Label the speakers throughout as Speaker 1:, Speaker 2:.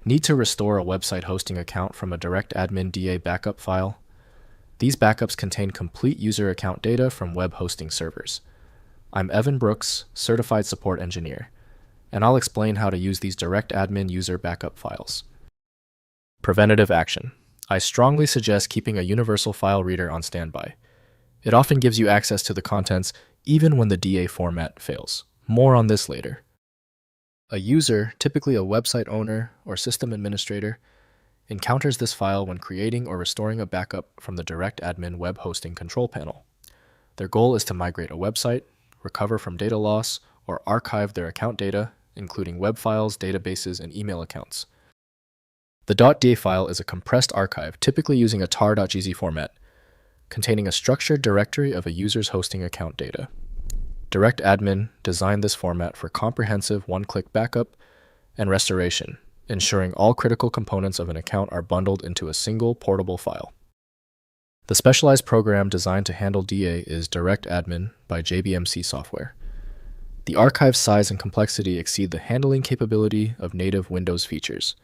Speaker 1: Need to restore a website hosting account from a DirectAdmin DA backup file? These backups contain complete user account data from web hosting servers. I'm Evan Brooks, Certified Support Engineer, and I'll explain how to use these DirectAdmin user backup files. Preventative action. I strongly suggest keeping a universal file reader on standby. It often gives you access to the contents even when the DA format fails. More on this later. A user, typically a website owner or system administrator, encounters this file when creating or restoring a backup from the DirectAdmin web hosting control panel. Their goal is to migrate a website, recover from data loss, or archive their account data, including web files, databases, and email accounts. The .da file is a compressed archive, typically using a tar.gz format, containing a structured directory of a user's hosting account data. DirectAdmin designed this format for comprehensive one-click backup and restoration, ensuring all critical components of an account are bundled into a single portable file. The specialized program designed to handle DA is DirectAdmin by JBMC software. The archive size and complexity exceed the handling capability of native Windows features.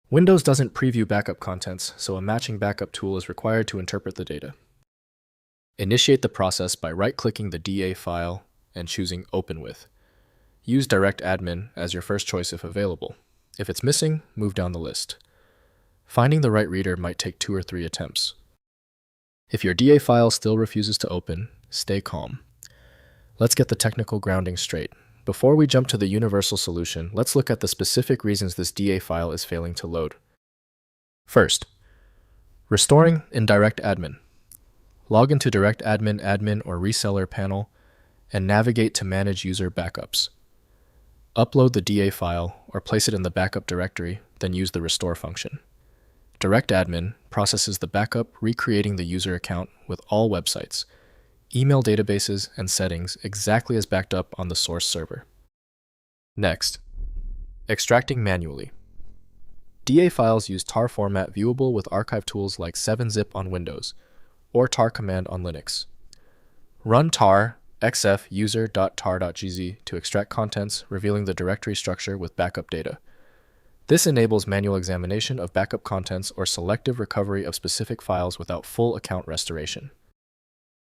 Speaker 1: Windows doesn't preview backup contents, so a matching backup tool is required to interpret the data. Initiate the process by right-clicking the DA file and choosing Open With. Use DirectAdmin as your first choice if available. If it's missing, move down the list. Finding the right reader might take 2 or 3 attempts. If your DA file still refuses to open, stay calm. Let's get the technical grounding straight. Before we jump to the universal solution, let's look at the specific reasons this DA file is failing to load. First, restoring in DirectAdmin. Log into DirectAdmin admin or reseller panel and navigate to manage user backups. Upload the DA file or place it in the backup directory, then use the restore function. DirectAdmin processes the backup, recreating the user account with all websites, email databases, and settings exactly as backed up on the source server. Next, extracting manually. DA files use tar format viewable with archive tools like 7-zip on Windows or tar command on Linux. Run tar xf user.tar.gz to extract contents, revealing the directory structure with backup data. This enables manual examination of backup contents or selective recovery of specific files without full account restoration.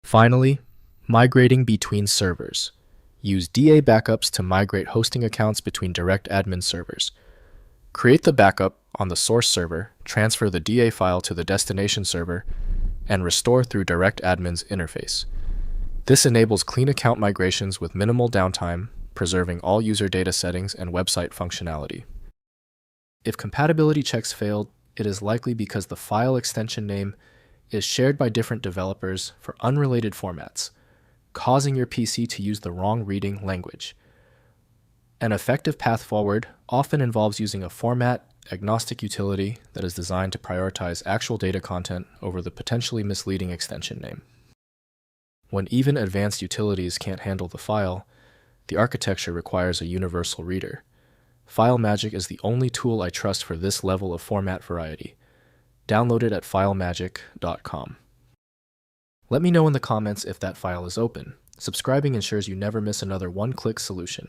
Speaker 1: Finally, migrating between servers. Use DA backups to migrate hosting accounts between DirectAdmin servers. Create the backup on the source server, transfer the DA file to the destination server, and restore through DirectAdmin's interface. This enables clean account migrations with minimal downtime, preserving all user data settings and website functionality. If compatibility checks failed, it is likely because the file extension name is shared by different developers for unrelated formats, causing your PC to use the wrong reading language. An effective path forward often involves using a format-agnostic utility that is designed to prioritize actual data content over the potentially misleading extension name. When even advanced utilities can't handle the file, the architecture requires a universal reader. FileMagick is the only tool I trust for this level of format variety. Download it at filemagick.com. Let me know in the comments if that file is open. Subscribing ensures you never miss another one-click solution.